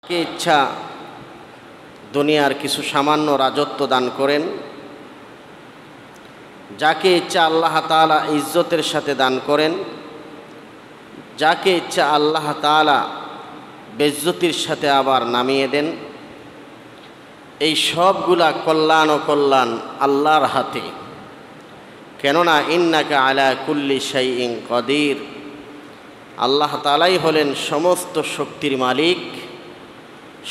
কে ইচ্ছা দুনিয়ার কিছু সামান্য রাজত্ব দান করেন, যাকে ইচ্ছা আল্লাহ তাআলা ইজ্জতের সাথে দান করেন, যাকে ইচ্ছা আল্লাহ তাআলা বেজ্জতির সাথে আবার নামিয়ে দেন। এই সবগুলা কল্যাণ ও কল্যাণ আল্লাহর হাতে, কেননা ইন্নাকা আলা কুল্লি শাইইন কাদির। আল্লাহ তাআলাই হলেন সমস্ত শক্তির মালিক,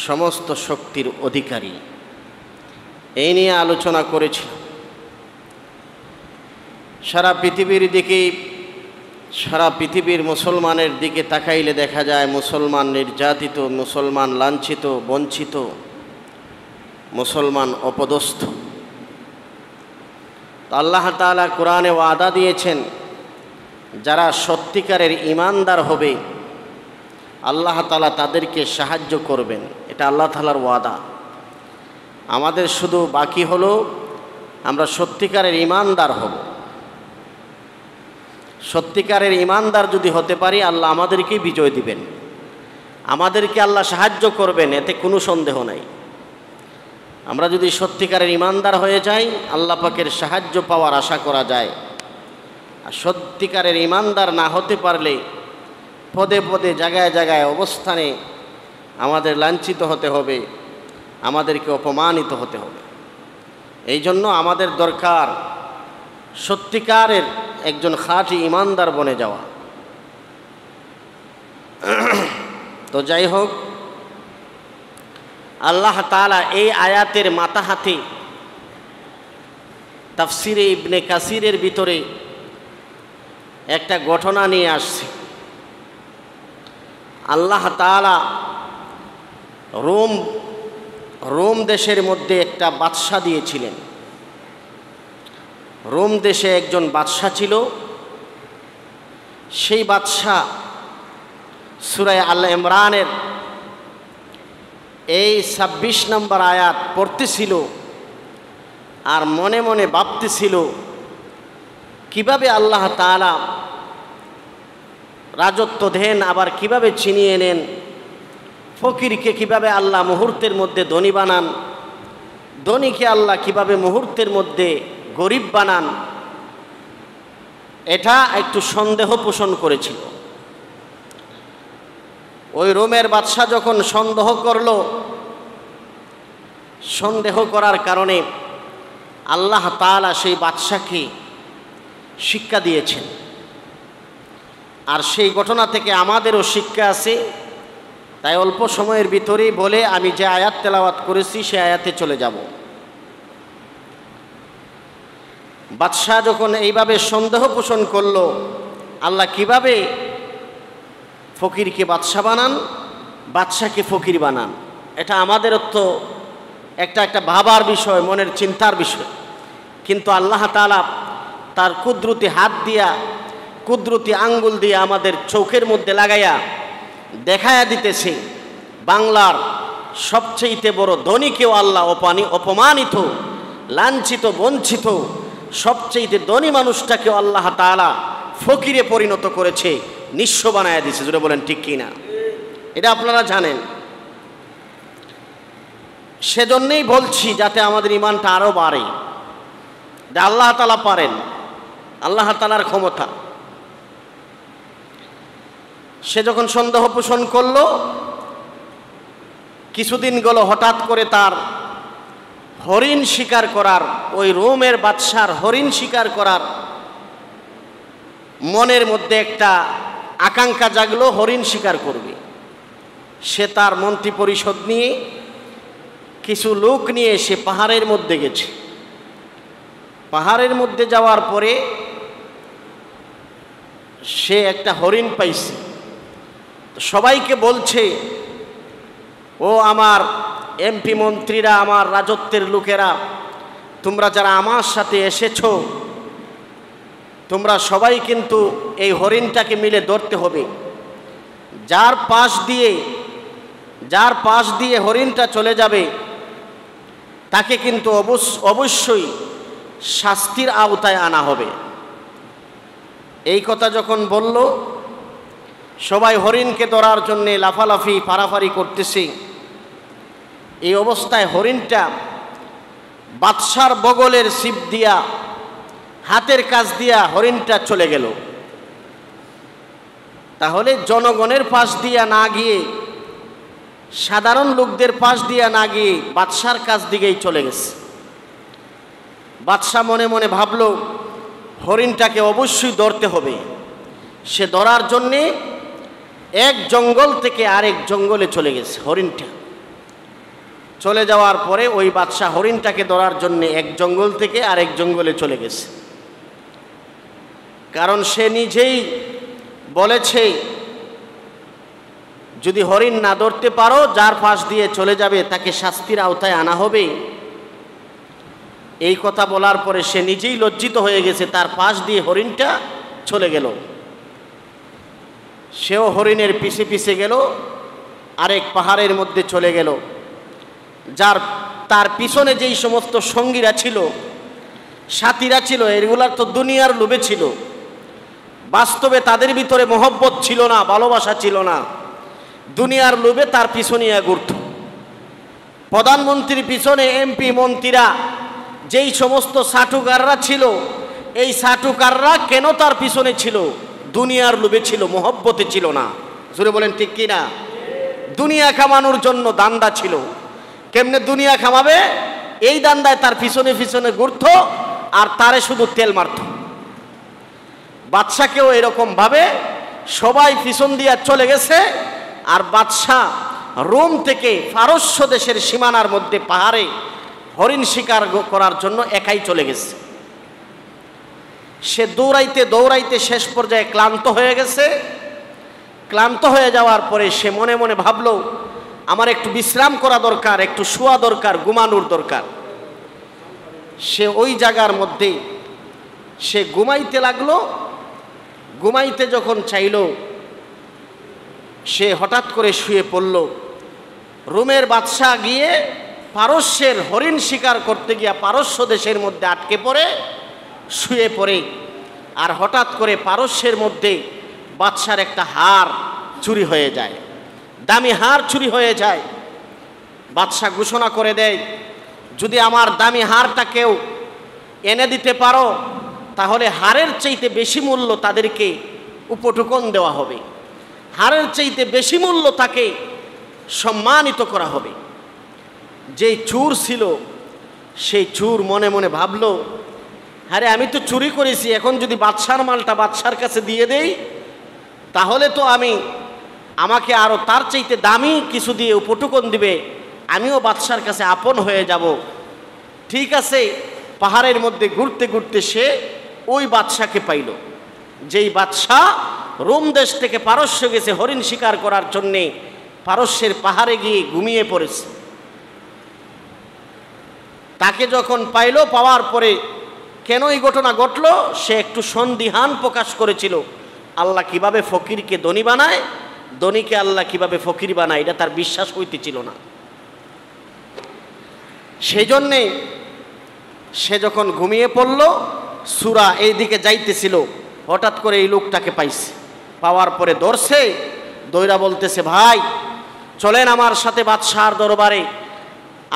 সমস্ত শক্তির অধিকারী। এই নিয়ে আলোচনা করেছি। সারা পৃথিবীর দিকে, সারা পৃথিবীর মুসলমানের দিকে তাকাইলে দেখা যায় মুসলমান নির্যাতিত, মুসলমান লাঞ্ছিত, বঞ্চিত, মুসলমান অপদস্থ। আল্লাহ তাআলা কোরআনে ওয়াদা দিয়েছেন, যারা সত্যিকারের ঈমানদার হবে আল্লাহ তাআলা তাদেরকে সাহায্য করবেন। এটা আল্লাহ তাআলার ওয়াদা। আমাদের শুধু বাকি হলো আমরা সত্যিকারের ঈমানদার হব। সত্যিকারের ঈমানদার যদি হতে পারি আল্লাহ আমাদেরকেই বিজয় দিবেন, আমাদেরকে আল্লাহ সাহায্য করবেন, এতে কোনো সন্দেহ নাই। আমরা যদি সত্যিকারের ঈমানদার হয়ে যাই আল্লাহ পাকের সাহায্য পাওয়ার আশা করা যায়। আর সত্যিকারের ঈমানদার না হতে পারলে পদে পদে জায়গায় জায়গায় অবস্থানে আমাদের লাঞ্ছিত হতে হবে, আমাদেরকে অপমানিত হতে হবে। এই জন্য আমাদের দরকার সত্যিকারের একজন খাঁটি ঈমানদার বনে যাওয়া। তো যাই হোক, আল্লাহ তাআলা এই আয়াতের মাতাহাতে তাফসিরে ইবনে কাসিরের ভিতরে একটা ঘটনা নিয়ে আসছে। আল্লাহ তাআলা রোম দেশের মধ্যে একটা বাদশা দিয়েছিলেন। রোম দেশে একজন বাদশা ছিল। সেই বাদশা সূরা আল ইমরানের এই ২৬ নম্বর আয়াত পড়তেছিল আর মনে মনে ভাবতেছিল কিভাবে আল্লাহ তাআলা রাজত্ব দেন, আবার কিভাবে ছিনিয়ে নেন, ফকিরকে কিভাবে আল্লাহ মুহূর্তের মধ্যে ধনী বানান, ধনীকে আল্লাহ কিভাবে মুহূর্তের মধ্যে গরিব বানান। এটা একটু সন্দেহ পোষণ করেছিল। ওই রোমের বাদশা যখন সন্দেহ করল, সন্দেহ করার কারণে আল্লাহ তাআলা সেই বাদশাকে শিক্ষা দিয়েছেন। আর সেই ঘটনা থেকে আমাদেরও শিক্ষা আছে। তাই অল্প সময়ের ভিতরেই বলে আমি যে আয়াত তেলাওয়াত করেছি সে আয়াতে চলে যাব। বাদশা যখন এইভাবে সন্দেহ পোষণ করল আল্লাহ কিভাবে ফকিরকে বাদশা বানান, বাদশাকে ফকির বানান, এটা আমাদেরও তো একটা ভাবার বিষয়, মনের চিন্তার বিষয়। কিন্তু আল্লাহ তাআলা তার কুদরতি হাত দিয়া, কুদরতি আঙ্গুল দিয়ে আমাদের চোখের মধ্যে লাগাইয়া দেখায়া দিতেছে, বাংলার সবচেয়ে বড় ধনীকেও আল্লাহ অপমানিত, লাঞ্ছিত, বঞ্চিত সবচেয়ে ধনী মানুষটাকেও আল্লাহ তাআলা ফকিরে পরিণত করেছে, নিঃস্ব বানায়া দিয়েছে। জুড়ে বলেন ঠিক কিনা? এটা আপনারা জানেন। সেজন্যই বলছি যাতে আমাদের ঈমানটা আরও বাড়ে। আল্লাহ তাআলা পারেন, আল্লাহ তাআলার ক্ষমতা। সে যখন সন্দেহ পোষণ করল, কিছুদিন গেল, হঠাৎ করে তার হরিণ শিকার করার, ওই রোমের বাদশার হরিণ শিকার করার মনের মধ্যে একটা আকাঙ্ক্ষা জাগলো, হরিণ শিকার করবে। সে তার মন্ত্রী পরিষদ নিয়ে, কিছু লোক নিয়ে সে পাহাড়ের মধ্যে গেছে। পাহাড়ের মধ্যে যাওয়ার পরে সে একটা হরিণ পাইছে। সবাইকে বলছে, ও আমার এমপি মন্ত্রীরা, আমার রাজত্বের লোকেরা, তোমরা যারা আমার সাথে এসেছো তোমরা সবাই কিন্তু এই হরিণটাকে মিলে ধরতে হবে। যার পাশ দিয়ে হরিণটা চলে যাবে তাকে কিন্তু অবশ্যই শাস্তির আওতায় আনা হবে। এই কথা যখন বলল, সবাই হরিণকে ধরার জন্যে লাফালাফি পারাপারি করতেছে। এই অবস্থায় হরিণটা বাদশার বগলের ছিপ দিয়া হাতের কাছ দিয়া হরিণটা চলে গেল। তাহলে জনগণের পাশ দিয়া না গিয়ে, সাধারণ লোকদের পাশ দিয়া না গিয়ে বাদশার কাছ দিকেই চলে গেছে। বাদশা মনে মনে ভাবল হরিণটাকে অবশ্যই ধরতে হবে। সে ধরার জন্যে এক জঙ্গল থেকে আরেক জঙ্গলে চলে গেছে। হরিণটা চলে যাওয়ার পরে ওই বাদশা হরিণটাকে ধরার জন্য এক জঙ্গল থেকে আরেক জঙ্গলে চলে গেছে। কারণ সে নিজেই বলেছে, যদি হরিণ না ধরতে পারো, যার পাশ দিয়ে চলে যাবে তাকে শাস্তির আওতায় আনা হবে। এই কথা বলার পরে সে নিজেই লজ্জিত হয়ে গেছে, তার পাশ দিয়ে হরিণটা চলে গেল। সেও হরিণের পিছে পিছে গেল, আরেক পাহাড়ের মধ্যে চলে গেল। তার পিছনে যেই সমস্ত সঙ্গীরা ছিল, সাথীরা ছিল, এগুলার তো দুনিয়ার লোভে ছিল। বাস্তবে তাদের ভিতরে মহব্বত ছিল না, ভালোবাসা ছিল না। দুনিয়ার লোভে তার পিছনে ঘুরত। প্রধানমন্ত্রীর পিছনে এমপি মন্ত্রীরা, যেই সমস্ত সাটুকাররা ছিল, এই সাটুকাররা কেন তার পিছনে ছিল? দুনিয়ার লোভে ছিল, মহব্বতে ছিল না। জোরে বলেন ঠিক কি না? দুনিয়া কামানোর জন্য দান্দা ছিল। কেমনে দুনিয়া কামাবে, এই দান্দায় তার পিছনে পিছনে ঘুরত আর তারে শুধু তেল মারত। বাদশাকেও এরকম ভাবে সবাই পিছন দিয়া চলে গেছে। আর বাদশাহ রোম থেকে পারস্য দেশের সীমানার মধ্যে পাহাড়ে হরিণ শিকার করার জন্য একাই চলে গেছে। সে দৌড়াইতে দৌড়াইতে শেষ পর্যায়ে ক্লান্ত হয়ে গেছে। ক্লান্ত হয়ে যাওয়ার পরে সে মনে মনে ভাবল, আমার একটু বিশ্রাম করা দরকার, একটু শোয়া দরকার, ঘুমানোর দরকার। সে ওই জায়গার মধ্যে সে ঘুমাইতে লাগলো। ঘুমাইতে যখন চাইল, সে হঠাৎ করে শুয়ে পড়ল। রোমের বাদশাহ গিয়ে পারস্যের হরিণ শিকার করতে গিয়া পারস্য দেশের মধ্যে আটকে পড়ে শুয়ে পড়ে। আর হঠাৎ করে পারস্যের মধ্যে বাদশার একটা হার চুরি হয়ে যায়, দামি হার চুরি হয়ে যায়। বাদশাহ ঘোষণা করে দেয়, যদি আমার দামি হারটা কেউ এনে দিতে পারো, তাহলে হারের চাইতে বেশি মূল্য তাদেরকে উপটুকন দেওয়া হবে, হারের চাইতে বেশি মূল্য তাকে সম্মানিত করা হবে। যেই চোর ছিল, সেই চোর মনে মনে ভাবল, আরে আমি তো চুরি করেছি, এখন যদি বাদশার মালটা বাদশার কাছে দিয়ে দেই, তাহলে তো আমাকে আরও তার চাইতে দামি কিছু দিয়ে উপটুকন দিবে, আমিও বাদশার কাছে আপন হয়ে যাব। ঠিক আছে, পাহাড়ের মধ্যে ঘুরতে ঘুরতে সে ওই বাদশাকে পাইল, যেই বাদশাহ রোম দেশ থেকে পারস্য গেছে হরিণ শিকার করার জন্যে, পারস্যের পাহাড়ে গিয়ে ঘুমিয়ে পড়েছে। তাকে যখন পাইল, পাওয়ার পরে কেন এই ঘটনা ঘটল, সে একটু সন্দিহান প্রকাশ করেছিল। আল্লাহ কিভাবে ফকিরকে ধনী বানায়, ধনীকে আল্লাহ কিভাবে ফকির বানায়, এটা তার বিশ্বাস হইতেছিল না। সেই জন্যে সে যখন ঘুমিয়ে পড়ল, সূরা এই দিকে যাইতেছিল, হঠাৎ করে এই লোকটাকে পাইছে। পাওয়ার পরে ধরছে, দইরা বলতেছে, ভাই চলেন আমার সাথে বাদশার দরবারে,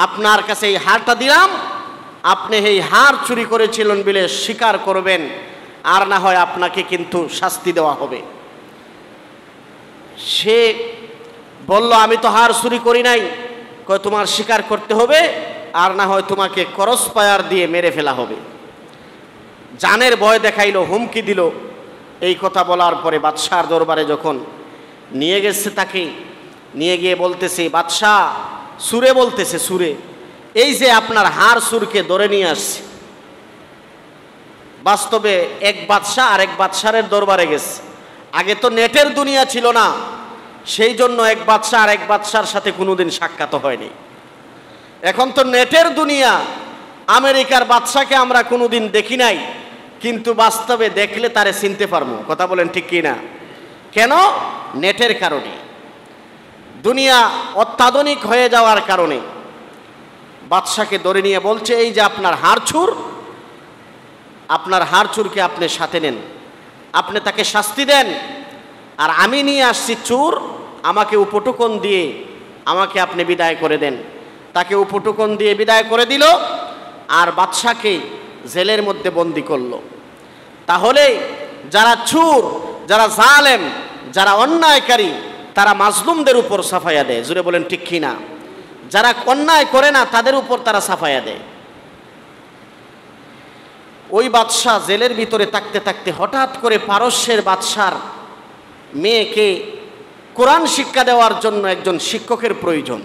আপনার কাছে এই হারটা দিলাম, আপনি এই হার চুরি করেছিলেন বলে স্বীকার করবেন, আর না হয় আপনাকে কিন্তু শাস্তি দেওয়া হবে। সে বলল, আমি তো হার চুরি করি নাই। কয়, তোমার স্বীকার করতে হবে, আর না হয় তোমাকে করস পায়ার দিয়ে মেরে ফেলা হবে। জানের ভয় দেখাইলো, হুমকি দিল। এই কথা বলার পরে বাদশার দরবারে যখন নিয়ে গেছে, তাকে নিয়ে গিয়ে বলতেছে, বাদশাহ সুরে বলতেছে, সুরে, এই যে আপনার হার সুরকে ধরে নিয়ে আসছে। বাস্তবে এক বাদশাহ আর এক বাদশাহের দরবারে গেছে। আগে তো নেটের দুনিয়া ছিল না, সেই জন্য এক বাদশাহ আর এক বাদশার সাথে কোনোদিন সাক্ষাৎ হয়নি। এখন তো নেটের দুনিয়া, আমেরিকার বাদশাকে আমরা কোনোদিন দেখি নাই, কিন্তু বাস্তবে দেখলে তারে চিনতে পারবো। কথা বলেন ঠিক কি না? কেন? নেটের কারণে, দুনিয়া অত্যাধুনিক হয়ে যাওয়ার কারণে। বাদশাকে ধরে নিয়ে বলছে, এই যে আপনার হার চুর, আপনার হার চুরকে আপনি সাথে নেন, আপনি তাকে শাস্তি দেন, আর আমি নিয়ে আসছি চুর, আমাকে উপটুকন দিয়ে আমাকে আপনি বিদায় করে দেন। তাকে উপটুকন দিয়ে বিদায় করে দিল আর বাদশাকে জেলের মধ্যে বন্দি করলো। তাহলে যারা চোর, যারা জালেম, যারা অন্যায়কারী, তারা মাজলুমদের উপর সাফায়া দেয়। জুড়ে বলেন ঠিক কি না? যারা অন্যায় করে না তাদের উপর তারা সাফায়া দেয়। ওই বাদশা জেলের ভিতরে থাকতে থাকতে হঠাৎ করে পারস্যের বাদশার মেয়েকে কোরআন শিক্ষা দেওয়ার জন্য একজন শিক্ষকের প্রয়োজন,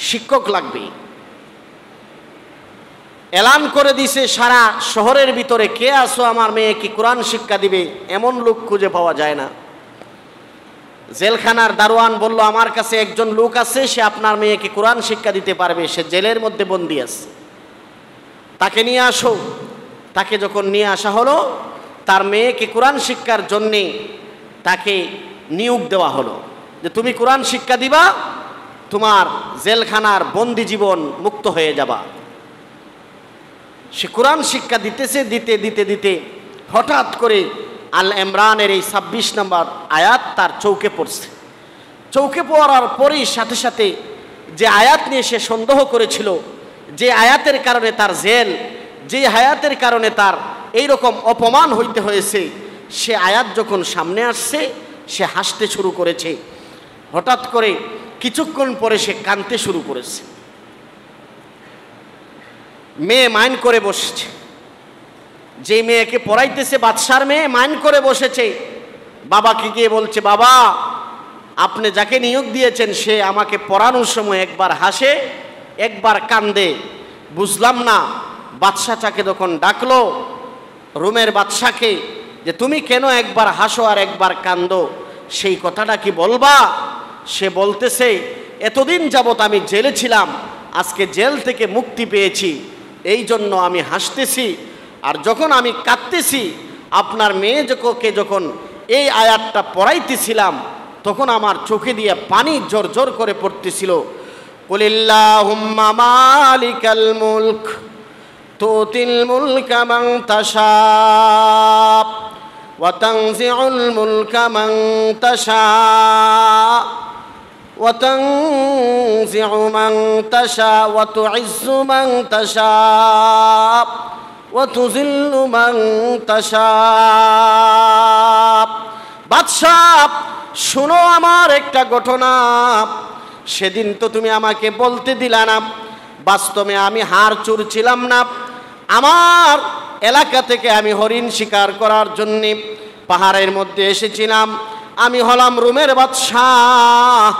শিক্ষক লাগবে। এলান করে দিছে সারা শহরের ভিতরে, কে আসো আমার মেয়েকে কোরআন শিক্ষা দিবে, এমন লোক খুঁজে পাওয়া যায় না। জেলখানার দারোয়ান বলল, আমার কাছে একজন লোক আছে, সে আপনার মেয়েকে কোরআন শিক্ষা দিতে পারবে, সে জেলের মধ্যে বন্দি আছে, তাকে নিয়ে আসো। তাকে যখন নিয়ে আসা হলো, তার মেয়েকে কোরআন শিক্ষার জন্যে তাকে নিয়োগ দেওয়া হলো যে তুমি কোরআন শিক্ষা দিবা, তোমার জেলখানার বন্দি জীবন মুক্ত হয়ে যাবা। সে কোরআন শিক্ষা দিতেছে, দিতে দিতে দিতে হঠাৎ করে আল ইমরানের এই 26 নম্বর আয়াত তার চৌকে পড়ছে। চৌকে পড়ার পরেই সাথে সাথে যে আয়াত নিয়ে সে সন্দেহ করেছিল, যে আয়াতের কারণে তার জেল, যে আয়াতের কারণে তার এইরকম অপমান হইতে হয়েছে, সে আয়াত যখন সামনে আসছে সে হাসতে শুরু করেছে। হঠাৎ করে কিছুক্ষণ পরে সে কাঁদতে শুরু করেছে। মেয়ে মাইন্ড করে বসেছে, যে মেয়েকে পড়াইতেছে বাদশার মেয়ে মাইন্ড করে বসেছে। বাবাকে গিয়ে বলছে, বাবা আপনি যাকে নিয়োগ দিয়েছেন সে আমাকে পড়ানোর সময় একবার হাসে একবার কান্দে, বুঝলাম না। বাদশাটাকে যখন ডাকলো, রোমের বাদশাকে, যে তুমি কেন একবার হাসো আর একবার কান্দো, সেই কথাটা কি বলবা? সে বলতেছে, এতদিন যাবৎ আমি জেলে ছিলাম, আজকে জেল থেকে মুক্তি পেয়েছি, এই জন্য আমি হাসতেছি। আর যখন আমি কাঁদতেছি, আপনার মেয়েকে যখন এই আয়াতটা পড়াইতেছিলাম, তখন আমার চোখে দিয়ে পানি জোর জোর করে পড়তেছিল। কুলিল্লাহুম্মা মালিকাল মুলক তুতিল মুলকা মান তাশা ওয়া তানজিউল মুলকা মান তাশা ওয়া তানজিউ মান তাশা ওয়া তুইজ্জু মান তাশা ওয়া তুযিল্লু মান তাশা। বাদশাহ শোনো আমার একটা ঘটনা, সেদিন তো তুমি আমাকে বলতে দিলা না। বাস্তবে আমি হাড় চুর ছিলাম না, আমার এলাকা থেকে আমি হরিণ শিকার করার জন্য পাহাড়ের মধ্যে এসেছিলাম। আমি হলাম রোমের বাদশাহ,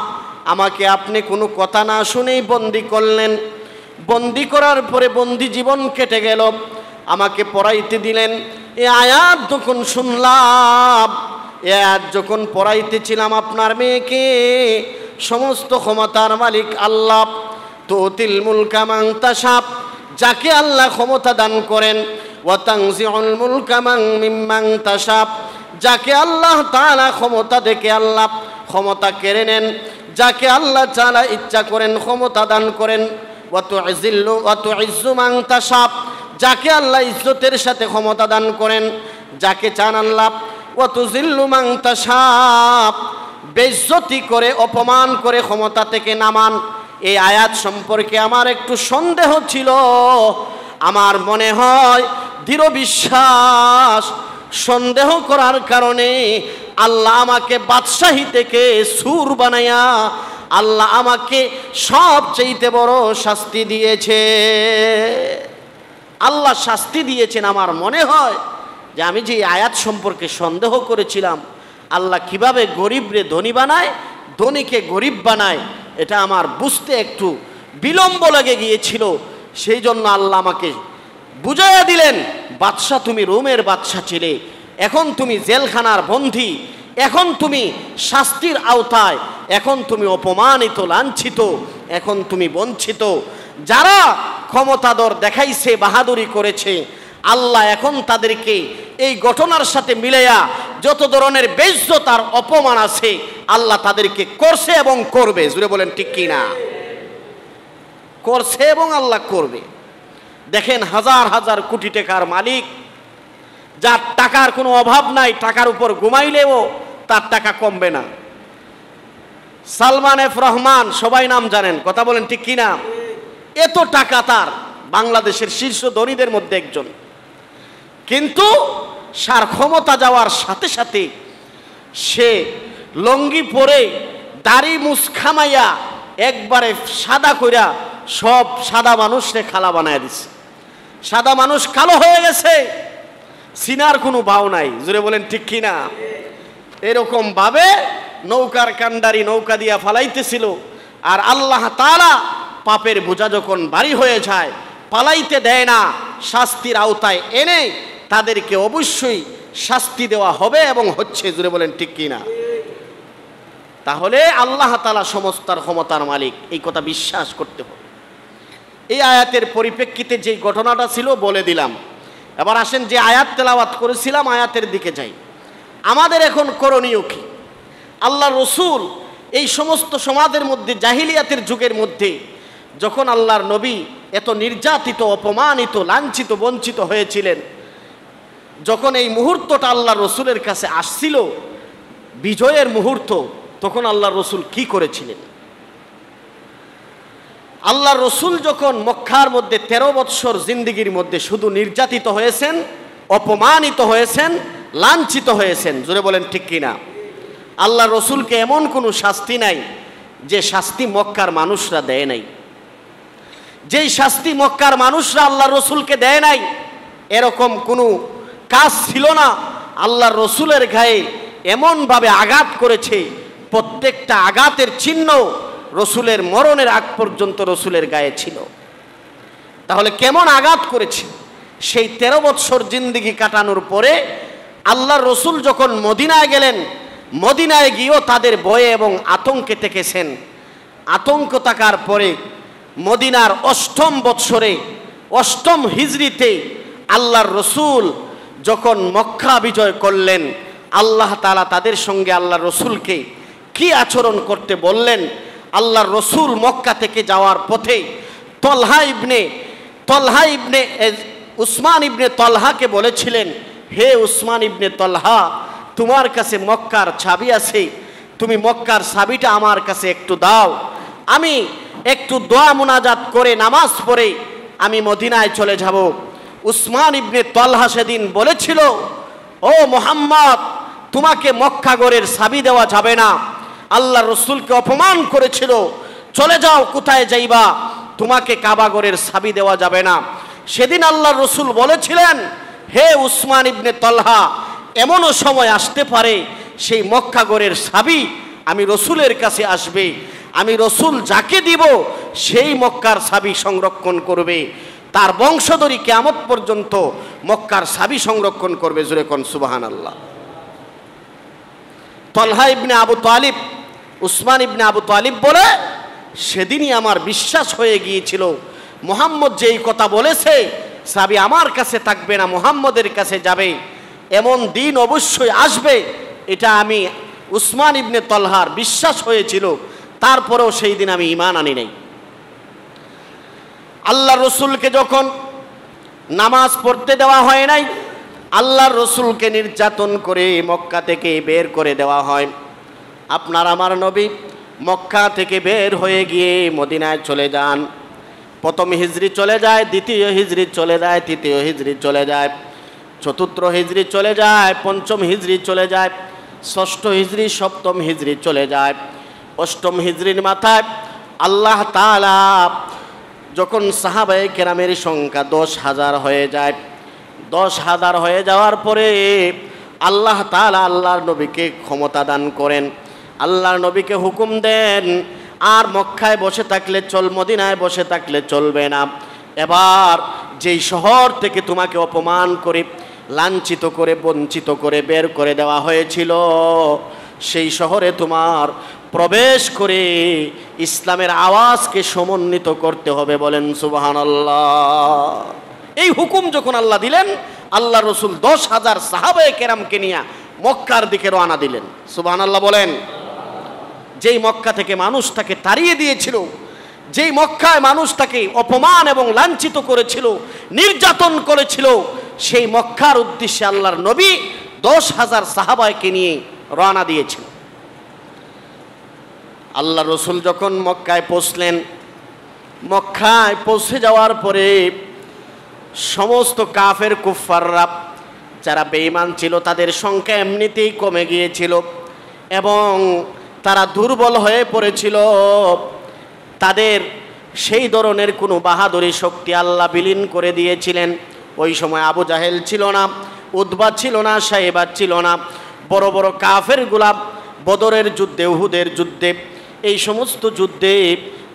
আমাকে আপনি কোনো কথা না শুনেই বন্দি করলেন। বন্দি করার পরে বন্দি জীবন কেটে গেল, আমাকে পড়াইতে দিলেন। এ আয়াত যখন শুনলাম, এ আয়াত যখন পড়াইতেছিলাম আপনার মেয়েকে, সমস্ত ক্ষমতার মালিক আল্লাহ, তুতিল মুলকা মান তাশা, যাকে আল্লাহ ক্ষমতা দান করেন, ওয়া তানজিউল মুলকা মিম্মান তাশা, যাকে আল্লাহ তাআলা ক্ষমতা দেখে আল্লাহ ক্ষমতা কেড়ে নেন, যাকে আল্লাহ তাআলা ইচ্ছা করেন ক্ষমতা দান করেন, ওয়া তুইজ্জু মান তাশা, যাকে আল্লাহ ইজ্জতের সাথে ক্ষমতা দান করেন, যাকে চান আল্লাহ, ওয়া তুযিল্লু মান তাশা, বেইজ্জতি করে অপমান করে ক্ষমতা থেকে নামান। এই আয়াত সম্পর্কে আমার একটু সন্দেহ ছিল, আমার মনে হয় দৃঢ় বিশ্বাস, সন্দেহ করার কারণে আল্লাহ আমাকে বাদশাহী থেকে সুর বানাইয়া আল্লাহ আমাকে সবচেয়ে বড় শাস্তি দিয়েছে। আল্লাহ শাস্তি দিয়েছেন। আমার মনে হয় যে আমি যে আয়াত সম্পর্কে সন্দেহ করেছিলাম, আল্লাহ কিভাবে গরিবরে ধনী বানায়, ধনীকে গরিব বানায়, এটা আমার বুঝতে একটু বিলম্ব লেগে গিয়েছিল। সেই জন্য আল্লাহ আমাকে বুঝাইয়া দিলেন, বাদশা তুমি রোমের বাদশা ছিলে, এখন তুমি জেলখানার বন্দী, এখন তুমি শাস্তির আওতায়, এখন তুমি অপমানিত, লাঞ্ছিত, এখন তুমি বঞ্চিত। যারা ক্ষমতাধর দেখাইছে, বাহাদুরি করেছে, আল্লাহ এখন তাদেরকে এই ঘটনার সাথে মিলাইয়া যত ধরনের বেইজ্জত আর অপমান আছে আল্লাহ তাদেরকে করছে এবং করবে। জুড়ে বলেন ঠিক কি না? করছে এবং আল্লাহ করবে। দেখেন, হাজার হাজার কোটি টাকার মালিক, যার টাকার কোনো অভাব নাই, টাকার উপর ঘুমাইলেও তার টাকা কমবে না। সালমান এফ রহমান, সবাই নাম জানেন, কথা বলেন ঠিক কি না? এত টাকা তার, বাংলাদেশের শীর্ষ ধনীদের মধ্যে একজন, কিন্তু সার ক্ষমতা যাওয়ার সাথে সাথে সে লঙ্গি পরে দাড়ি মুসখামাইয়া একবারে সাদা কইরা সব সাদা মানুষরে খালা বানায় দিছে। সাদা মানুষ কালো হয়ে গেছে, সিনার কোনো ভাও নাই। জোরে বলেন ঠিক কিনা? এরকম ভাবে নৌকার কান্ডারি নৌকা দিয়া ফালাইতেছিল। আর আল্লাহ তাআলা পাপের বোঝা যখন ভারী হয়ে যায়, পালাইতে দেয় না, শাস্তির আওতায় এনে তাদেরকে অবশ্যই শাস্তি দেওয়া হবে এবং হচ্ছে। জোরে বলেন ঠিক কিনা? তাহলে আল্লাহ তাআলা সমস্ত ক্ষমতার মালিক, এই কথা বিশ্বাস করতে হবে। এই আয়াতের পরিপ্রেক্ষিতে যে ঘটনাটা ছিল বলে দিলাম। এবার আসেন, যে আয়াত তেলাওয়াত করেছিলাম আয়াতের দিকে যাই। আমাদের এখন করণীয় কি? আল্লাহ রসুল এই সমস্ত সমাজের মধ্যে, জাহিলিয়াতের যুগের মধ্যে যখন আল্লাহর নবী এত নির্যাতিত, অপমানিত, লাঞ্ছিত, বঞ্চিত হয়েছিলেন, যখন এই মুহূর্তটা আল্লাহ রসুলের কাছে আসছিল, বিজয়ের মুহূর্ত, তখন আল্লাহ রসুল কি করেছিলেন? আল্লাহ রসুল যখন মক্কার মধ্যে 13 বৎসর জিন্দিগির মধ্যে শুধু নির্যাতিত হয়েছেন, অপমানিত হয়েছেন, লাঞ্ছিত হয়েছেন, জোরে বলেন ঠিক কিনা? আল্লাহ রসুলকে এমন কোনো শাস্তি নাই যে শাস্তি মক্কার মানুষরা দেয় নাই। যেই শাস্তি মক্কার মানুষরা আল্লাহ রসুলকে দেয় নাই, এরকম কোনো কাজ ছিল না। আল্লাহ রসুলের গায়ে এমনভাবে আঘাত করেছে, প্রত্যেকটা আঘাতের চিহ্ন রসুলের মরণের আগ পর্যন্ত রসুলের গায়ে ছিল। তাহলে কেমন আঘাত করেছে? সেই 13 বৎসর জিন্দিগি কাটানোর পরে আল্লাহ রসুল যখন মদিনায় গেলেন, মদিনায় গিয়েও তাদের ভয়ে এবং আতঙ্কে থেকেছেন। আতঙ্ক থাকার পরে মদিনার 8ম বৎসরে, 8ম হিজরিতে আল্লাহর রসুল যখন মক্কা বিজয় করলেন, আল্লাহ তাআলা তাদের সঙ্গে আল্লাহ রসুলকে কি আচরণ করতে বললেন? আল্লাহর রসুল মক্কা থেকে যাওয়ার পথে তলহা ইবনে উসমান ইবনে তলহাকে বলেছিলেন, হে উসমান ইবনে তলহা, তোমার কাছে মক্কার চাবি আছে, তুমি মক্কার চাবিটা আমার কাছে একটু দাও, আমি একটু দোয়া মুনাজাত করে নামাজ পড়ে আমি মদিনায় চলে যাব। উসমান ইবনে তলহা সেদিন বলেছিল, ও মুহাম্মদ, তোমাকে মক্কা গড়ের চাবি দেওয়া যাবে না, আল্লাহ রসুলকে অপমান করেছিল, চলে যাও, কোথায় যাইবা, তোমাকে কাবাগরের চাবি দেওয়া যাবে না। সেদিন আল্লাহ রসুল বলেছিলেন, হে উসমান ইবনে তলহা, এমনও সময় আসতে পারে সেই মক্কাগরের চাবি আমি রসুলের কাছে আসবে, আমি রসুল যাকে দিব সেই মক্কার চাবি সংরক্ষণ করবে, তার বংশধরী কিয়ামত পর্যন্ত মক্কার চাবি সংরক্ষণ করবে। জোরে কোন সুবহানাল্লাহ। তলহা ইবনে আবু তালিব, উসমান ইবনে আবু তালিব বলে, সেদিনই আমার বিশ্বাস হয়ে গিয়েছিল মুহাম্মদ যেই কথা বলেছে, চাবি আমার কাছে থাকবে না, মুহাম্মদের কাছে যাবে, এমন দিন অবশ্যই আসবে, এটা আমি উসমান ইবনে তলহার বিশ্বাস হয়েছিল। তারপরেও সেই দিন আমি ঈমান আনি নাই। আল্লাহ রসুলকে যখন নামাজ পড়তে দেওয়া হয় নাই, আল্লাহর রসুলকে নির্যাতন করে মক্কা থেকে বের করে দেওয়া হয়। আপনার আমার নবী মক্কা থেকে বের হয়ে গিয়ে মদিনায় চলে যান। প্রথম হিজরি চলে যায়, দ্বিতীয় হিজরি চলে যায়, তৃতীয় হিজরি চলে যায়, চতুর্থ হিজরি চলে যায়, পঞ্চম হিজরি চলে যায়, ষষ্ঠ হিজরি, সপ্তম হিজরি চলে যায়। অষ্টম হিজরির মাথায় আল্লাহ তাআলা যখন সাহাবায়ে কেরামের সংখ্যা 10,000 হয়ে যায়, 10,000 হয়ে যাওয়ার পরে আল্লাহ তাআলা আল্লাহর নবীকে ক্ষমতা দান করেন। আল্লাহর নবীকে হুকুম দেন, আর মক্কায় বসে থাকলে মদিনায় বসে থাকলে চলবে না। এবার যেই শহর থেকে তোমাকে অপমান করে, লাঞ্ছিত করে, বঞ্চিত করে বের করে দেওয়া হয়েছিল, সেই শহরে তোমার প্রবেশ করে ইসলামের আওয়াজকে সমন্বিত করতে হবে। বলেন সুবহানাল্লাহ। এই হুকুম যখন আল্লাহ দিলেন, আল্লাহ রসুল 10,000 সাহাবায়ে কেরামকে নিয়ে মক্কার দিকে রওনা দিলেন। সুবহানাল্লাহ বলেন। যেই মক্কা থেকে মানুষ তাকে তাড়িয়ে দিয়েছিল, যেই মক্কায় মানুষ তাকে অপমান এবং লাঞ্ছিত করেছিল, নির্যাতন করেছিল, সেই মক্কার উদ্দেশ্যে আল্লাহর নবী 10,000 সাহাবাকে নিয়ে রওনা দিয়েছিল। আল্লাহ রসুল যখন মক্কায় পৌঁছলেন, মক্কায় পৌঁছে যাওয়ার পরে সমস্ত কাফের কুফফাররা যারা বেঈমান ছিল তাদের সংখ্যা এমনিতেই কমে গিয়েছিল এবং তারা দুর্বল হয়ে পড়েছিল। তাদের সেই ধরনের কোনো বাহাদুরি শক্তি আল্লাহ বিলীন করে দিয়েছিলেন। ওই সময় আবু জাহেল ছিল না, উতবা ছিল না, সাইবা ছিল না। বড় বড় কাফেরগুলা বদরের যুদ্ধে, উহুদের যুদ্ধে, এই সমস্ত যুদ্ধে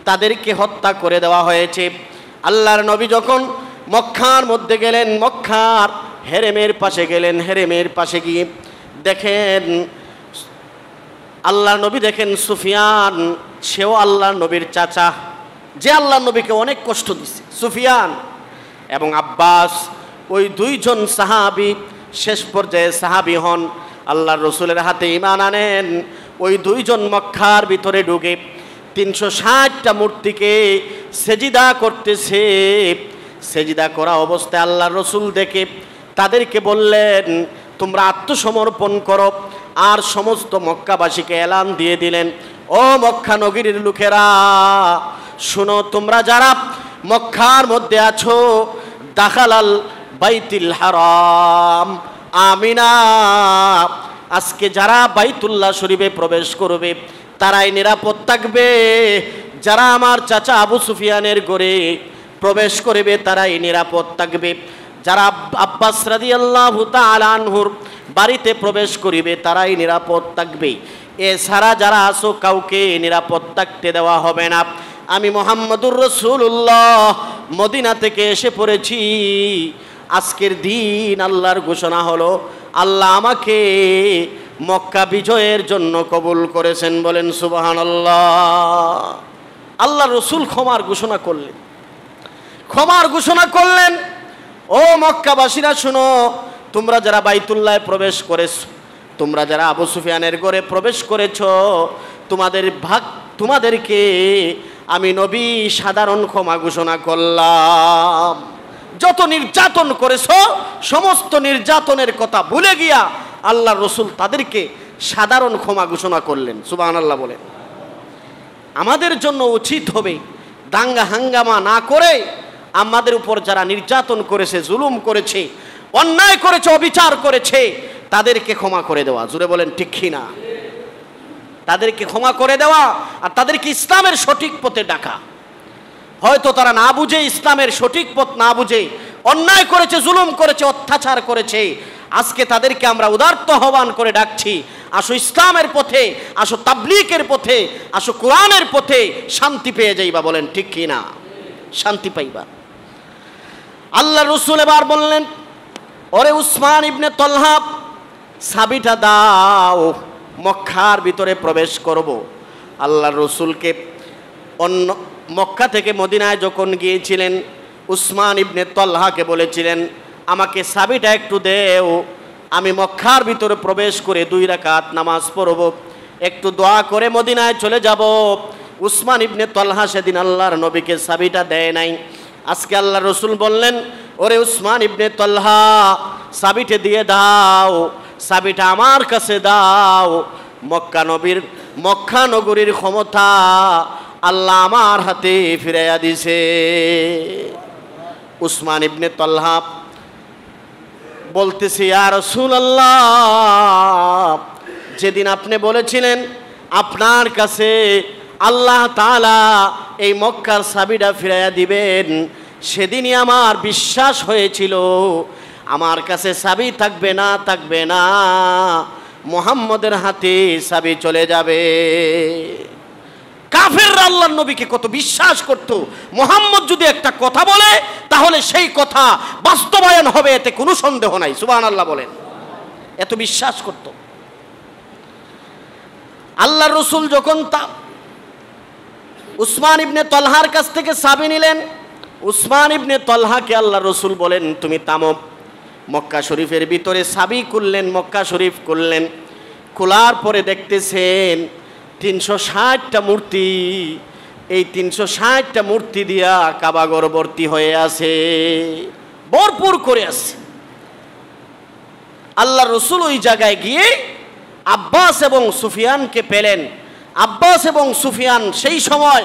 তাদেরকে হত্যা করে দেওয়া হয়েছে। আল্লাহর নবী যখন মক্কার মধ্যে গেলেন, মক্কার হেরেমের পাশে গেলেন, হেরেমের পাশে গিয়ে দেখেন আল্লাহর নবী দেখেন সুফিয়ান, সেও আল্লাহর নবীর চাচা, যে আল্লাহর নবীকে অনেক কষ্ট দিছে, সুফিয়ান এবং আব্বাস, ওই দুইজন সাহাবী শেষ পর্যায়ে সাহাবী হন, আল্লাহর রসুলের হাতে ঈমান আনেন। ওই দুইজন মক্কার ভিতরে ঢুকে 360টা মূর্তিকে সেজদা করতেছে। সেজদা করা অবস্থায় আল্লাহর রসুল দেখে তাদেরকে বললেন, তোমরা আত্মসমর্পণ করো। আর সমস্ত মক্কাবাসীকে এলান দিয়ে দিলেন, ও মক্কা নগরীর লোকেরা শুনো, তোমরা যারা মক্কার মধ্যে আছো, দাখালাল বাইতুল হারাম আমিনা, আজকে যারা বাইতুল্লাহ শরীফে প্রবেশ করবে তারাই নিরাপদ থাকবে। যারা আমার চাচা আবু সুফিয়ানের ঘরে প্রবেশ করবে তারাই নিরাপদ থাকবে। যারা আব্বাস রাদিয়াল্লাহু তাআলা আনহুর বাড়িতে প্রবেশ করিবে তারাই নিরাপদ থাকবে। এছাড়া যারা আসো কাউকে নিরাপদ থাকতে দেওয়া হবে না। আমি মুহাম্মদুর রাসূলুল্লাহ মদিনা থেকে এসে পড়েছি। আজকের দিন আল্লাহর ঘোষণা হলো, আল্লাহ আমাকে মক্কা বিজয়ের জন্য কবুল করেছেন, বলেন সুবহানাল্লাহ। আল্লাহ রসুল ক্ষমার ঘোষণা করলেন, ক্ষমার ঘোষণা করলেন। ও মক্কাবাসীরা শুনো, তোমরা যারা বাইতুল্লাহ প্রবেশ করেছ, তোমরা যারা আবু সুফিয়ানের ঘরে প্রবেশ করেছ, তোমাদেরকে আমি নবী সাধারণ ক্ষমা ঘোষণা করলাম। যত নির্যাতন করেছ সমস্ত নির্যাতনের কথা ভুলে গিয়া আল্লাহ রসুল তাদেরকে সাধারণ ক্ষমা ঘোষণা করলেন। সুবহানাল্লাহ বলেন। আমাদের জন্য উচিত হবে দাঙ্গা হাঙ্গামা না করে আমাদের উপর যারা নির্যাতন করেছে, জুলুম করেছে, অন্যায় করেছে, অবিচার করেছে, তাদেরকে ক্ষমা করে দেওয়া। জুড়ে বলেন ঠিক কি না? তাদেরকে ক্ষমা করে দেওয়া আর তাদেরকে ইসলামের সঠিক পথে ডাকা। হয়তো তারা না বুঝে, ইসলামের সঠিক পথ না বুঝে অন্যায় করেছে, জুলুম করেছে, অত্যাচার করেছে। আজকে তাদেরকে আমরা উদারত আহ্বান করে ডাকছি, আসো ইসলামের পথে, আসো তাবলীগের পথে, আসো কোরআনের পথে, শান্তি পেয়ে যাইবা। বলেন ঠিক কি না? শান্তি পাইবা। আল্লাহ রসুল এবার বললেন, ওরে উসমান ইবনে তলহা, চাবিটা দাও, মক্কার ভিতরে প্রবেশ করব। আল্লাহ রসুলকে অন্য মক্কা থেকে মদিনায় যখন গিয়েছিলেন, উসমান ইবনে তলহাকে বলেছিলেন, আমাকে চাবিটা একটু দেও, আমি মক্কার ভিতরে প্রবেশ করে 2 রাকাত নামাজ পড়ব, একটু দোয়া করে মদিনায় চলে যাব। উসমান ইবনে তলহা সেদিন আল্লাহর নবীকে চাবিটা দেয় নাই। আজকে আল্লাহ রসুল বললেন, ওরে উসমান ইবনে তলহা, চাবিটা দিয়ে দাও, চাবিটা আমার কাছে দাও। মক্কা নগরীর ক্ষমতা আল্লাহ আমার হাতে ফিরাইয়া দিছে। উসমান ইবনে তলহা বলতেছে, ইয়া রাসূলুল্লাহ, যেদিন আপনি বলেছিলেন আপনার কাছে আল্লাহ তাআলা এই মক্কার চাবিটা ফিরাইয়া দিবেন, সেদিনই আমার বিশ্বাস হয়েছিল আমার কাছে চাবি থাকবে না, মুহাম্মদের হাতে চাবি চলে যাবে। কাফেররা আল্লাহর নবীকে কত বিশ্বাস করত, মুহাম্মদ যদি একটা কথা বলে তাহলে সেই কথা বাস্তবায়ন হবে, এতে কোনো সন্দেহ নাই। সুবহানাল্লাহ বলেন। এত বিশ্বাস করত। আল্লাহর রাসূল যখন উসমান ইবনে তলহার কাছ থেকে চাবি নিলেন, উসমান ইবনে তলহাকে আল্লাহর রাসূল বলেন, তুমি থামো। মক্কা শরীফের ভিতরে চাবি খুললেন, মক্কা শরীফ খুললেন। খোলার পরে দেখতেছেন 360টা মূর্তি, এই 360টা মূর্তি দিয়া কাবাঘর ভর্তি হয়ে আছে, ভরপুর করে আছে। আল্লাহ রসুল ওই জায়গায় গিয়ে আব্বাস এবং সুফিয়ানকে পেলেন। আব্বাস এবং সুফিয়ান সেই সময়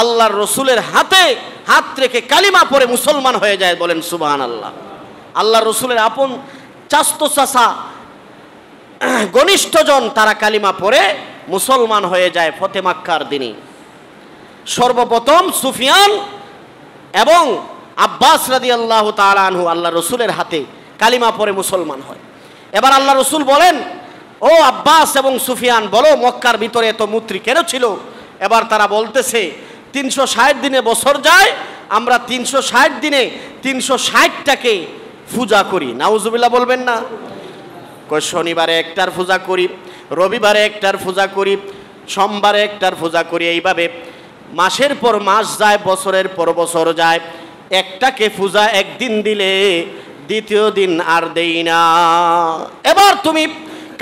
আল্লাহর রসুলের হাতে হাত রেখে কালিমা পড়ে মুসলমান হয়ে যায়। বলেন সুবহানাল্লাহ। আল্লাহর রসুলের আপন চাস্তো চাচা ঘনিষ্ঠজন তারা কালিমা পড়ে মুসলমান হয়ে যায় ফতে মাক্কার দিনে। সর্বপ্রথম সুফিয়ান এবং আব্বাস রাদিয়াল্লাহু তাআলা আনহু আল্লাহ রসুলের হাতে কালিমা পড়ে মুসলমান হয়। এবার আল্লাহ রসুল বলেন, ও আব্বাস এবং সুফিয়ান, বলো মক্কার ভিতরে এত মূর্তি কেন ছিল? এবার তারা বলতেছে 360 দিনে বছর যায়, আমরা 360 দিনে 360টাকে পূজা করি। নাউজুবিল্লাহ বলবেন না? শনিবারে একটার পূজা করি, রবিবারে একটার পূজা করি, সোমবারে একটার পূজা করি। এইভাবে মাসের পর মাস যায়, বছরের পর বছর যায়। একটাকে পূজা একদিন দিলে দ্বিতীয় দিন আর দেই না। এবার তুমি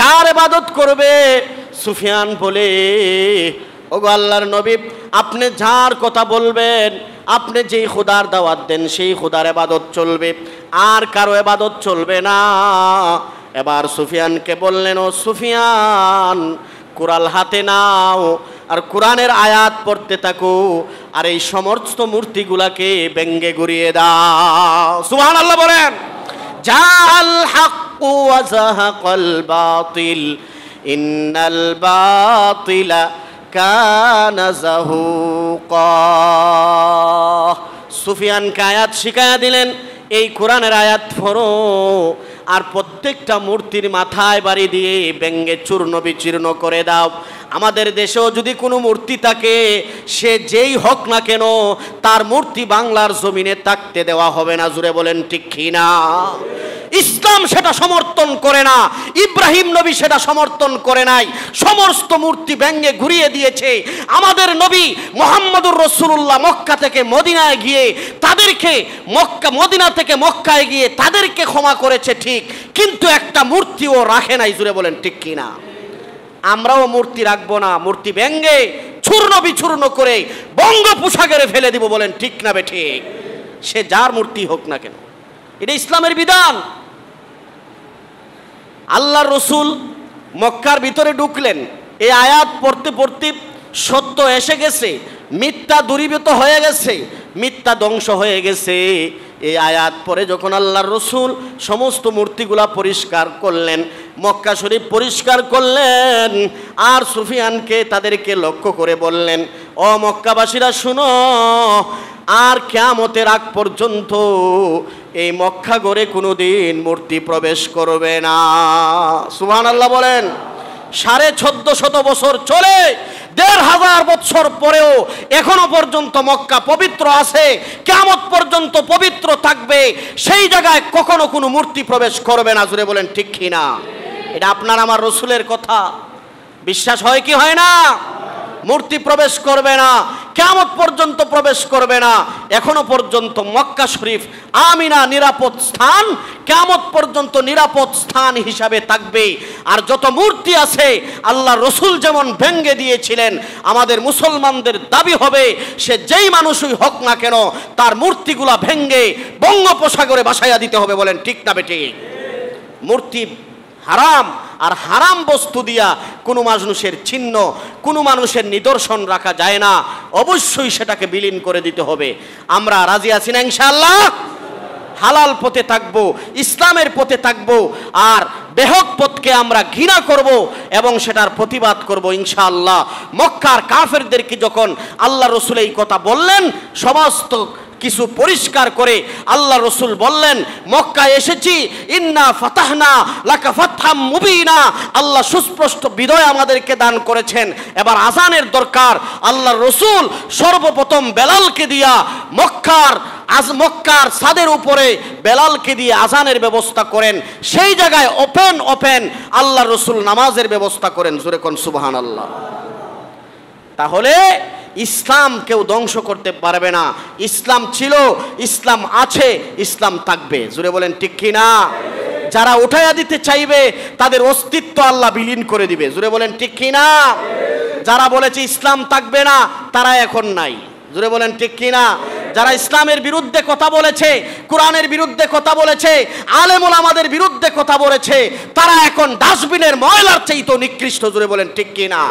কার ইবাদত করবে? সুফিয়ান বলে, ওগো আল্লাহর নবী, আপনি যার কথা বলবেন, আপনি যেই খোদার দাওয়াত দেন সেই খোদার ইবাদত চলবে, আর কারো ইবাদত চলবে না। এবার সুফিয়ানকে বললেন, ও সুফিয়ান, কোরআন হাতে নাও আর কোরআনের আয়াত পড়তে থাকো, আর এই সমস্ত মূর্তিগুলাকে ব্যঙ্গে ঘুরিয়ে দাও। সুবহানাল্লাহ বলেন। জাল হাক্কু ওয়া যাহাকাল বাতিল ইন্নাল বাতিলা কানা যাহুকা। সুফিয়ানকে আয়াত শিখায়া দিলেন, এই কোরআনের আয়াত পড়ো আর প্রত্যেকটা মূর্তির মাথায় বাড়ি দিয়ে ব্যঙ্গে চূর্ণ বিচূর্ণ করে দাও। আমাদের দেশেও যদি কোনো মূর্তি থাকে, সে যেই হোক না কেন, তার মূর্তি বাংলার জমিনে থাকতে দেওয়া হবে না। জুড়ে বলেন ঠিক কি না? ইসলাম সেটা সমর্থন করে না, ইব্রাহিম নবী সেটা সমর্থন করে নাই। সমস্ত মূর্তি ব্যঙ্গে ঘুরিয়ে দিয়েছে। আমাদের নবী মুহাম্মদুর রাসূলুল্লাহ মক্কা থেকে মদিনায় গিয়ে তাদেরকে মদিনা থেকে মক্কায় গিয়ে তাদেরকে ক্ষমা করেছে ঠিক, কিন্তু একটা মূর্তিও রাখে নাই। জুড়ে বলেন ঠিক কি না? আমরাও মূর্তি রাখবো না, মূর্তি ব্যঙ্গে চূর্ণ বিচূর্ণ করে বঙ্গোপসাগরে ফেলে দিব। বলেন ঠিক না বে ঠিক? সে যার মূর্তি হোক না কেন, এটা ইসলামের বিধান। আল্লাহর রসুল মক্কার ভিতরে ঢুকলেন, এই আয়াত পড়তে পড়তে সত্য এসে গেছে, মিথ্যা দূরীভূত হয়ে গেছে, মিথ্যা ধ্বংস হয়ে গেছে। এই আয়াত পরে যখন আল্লাহর রসুল সমস্ত মূর্তিগুলা পরিষ্কার করলেন, মক্কা শরীফ পরিষ্কার করলেন, আর সুফিয়ানকে তাদেরকে লক্ষ্য করে বললেন, ও মক্কাবাসীরা শুনো, আর কিয়ামতের আগ পর্যন্ত এই মক্কা গড়ে কোনোদিন মূর্তি প্রবেশ করবে না। সুবহানাল্লাহ বলেন। 1450 বছর চলে, 1500 বছর পরেও এখনো পর্যন্ত মক্কা পবিত্র আছে, কিয়ামত পর্যন্ত পবিত্র থাকবে। সেই জায়গায় কখনো কোনো মূর্তি প্রবেশ করবে না। জুড়ে বলেন ঠিক কি না? এটা আপনার আমার রসুলের কথা, বিশ্বাস হয় কি হয় না? মূর্তি প্রবেশ করবে না, কিয়ামত পর্যন্ত প্রবেশ করবে না। এখনো পর্যন্ত মক্কা শরীফ আমিনা নিরাপদ স্থান, কিয়ামত পর্যন্ত নিরাপদ স্থান হিসাবে থাকবে। আর যত মূর্তি আছে আল্লাহ রসুল যেমন ভেঙ্গে দিয়েছিলেন, আমাদের মুসলমানদের দাবি হবে সে যেই মানুষই হোক না কেন তার মূর্তিগুলা ভেঙ্গে বঙ্গোপসাগরে ভাসাইয়া দিতে হবে। বলেন ঠিক না বেটি? মূর্তি হারাম, আর হারাম বস্তু দিয়া কোনো মানুষের চিহ্ন, কোনো মানুষের নিদর্শন রাখা যায় না। অবশ্যই সেটাকে বিলীন করে দিতে হবে। আমরা রাজি আছি না ইনশাআল্লাহ? হালাল পথে থাকবো, ইসলামের পথে থাকবো, আর বেহক পথকে আমরা ঘৃণা করব এবং সেটার প্রতিবাদ করব ইনশাআল্লাহ। মক্কার কাফেরদেরকে যখন আল্লাহ রসুল এই কথা বললেন, সমস্ত কিছু পরিষ্কার করে আল্লাহ রসুল বললেন, মক্কায় এসেছি, ইন্না ফাতাহনা লাকা ফাতহাম মুবিনা, আল্লাহ সুস্পষ্ট বিজয় আমাদেরকে দান করেছেন। এবার আজানের দরকার। আল্লাহ রসুল সর্বপ্রথম বেলালকে দিয়া মক্কার ছাদের উপরে বেলালকে দিয়ে আজানের ব্যবস্থা করেন। সেই জায়গায় ওপেন আল্লাহ রসুল নামাজের ব্যবস্থা করেন। জোরে কোন সুবহানাল্লাহ। তাহলে ইসলাম কেউ ধ্বংস করতে পারবে না। ইসলাম ছিল, ইসলাম আছে, ইসলাম থাকবে। জোরে বলেন ঠিক কি না? যারা উঠাইয়া দিতে চাইবে তাদের অস্তিত্ব আল্লাহ বিলীন করে দিবে। জোরে বলেন ঠিক কি না? যারা বলেছে ইসলাম থাকবে না, তারা এখন নাই। জোরে বলেন ঠিক কি না? যারা ইসলামের বিরুদ্ধে কথা বলেছে, কোরআনের বিরুদ্ধে কথা বলেছে, আলেম ওলামাদের বিরুদ্ধে কথা বলেছে, তারা এখন ডাস্টবিনের ময়লার চাইতেও নিকৃষ্ট। জোরে বলেন ঠিক কি না?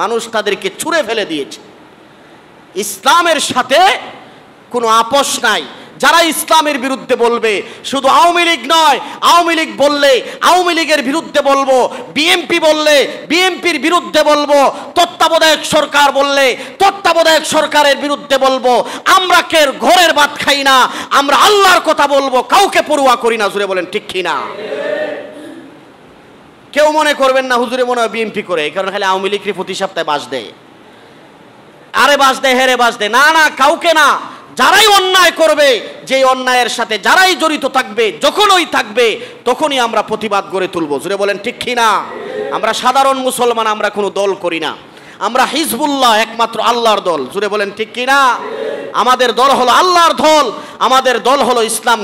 মানুষ তাদেরকে ছুঁড়ে ফেলে দিয়েছে। ইসলামের সাথে কোনো আপোষ নাই। যারা ইসলামের বিরুদ্ধে বলবে, শুধু আওয়ামী লীগ নয়, আওয়ামী লীগ বললে আওয়ামী লীগের বিরুদ্ধে বলবো, বিএনপি বললে বিএনপির বিরুদ্ধে বলবো, তত্ত্বাবধায়ক সরকার বললে তত্ত্বাবধায়ক সরকারের বিরুদ্ধে বলবো। আমরা কেউ ঘরের ভাত খাই না, আমরা আল্লাহর কথা বলবো, কাউকে পরোয়া করি না। জুড়ে বলেন ঠিক কিনা? কেউ মনে করবেন না হুজুরে মনে হয় বিএনপি করে, এই কারণে খালি আওয়ামী লীগকে প্রতি সপ্তাহে বাস দেয়, আরে বাস দেয়, হেরে বাস দেয়। না না, কাউকে না। যারাই অন্যায় করবে, যে অন্যায়ের সাথে যারাই জড়িত থাকবে, যখনই থাকবে তখনই আমরা প্রতিবাদ গড়ে তুলবো। জুড়ে বলেন ঠিক কিনা? আমরা সাধারণ মুসলমান, আমরা কোনো দল করি না। আমরা হিজবুল্লাহ, একমাত্র আল্লাহর দল। জুড়ে বলেন ঠিক কিনা? আমাদের দল হলো আল্লাহর দল, আমাদের দল হলো ইসলাম।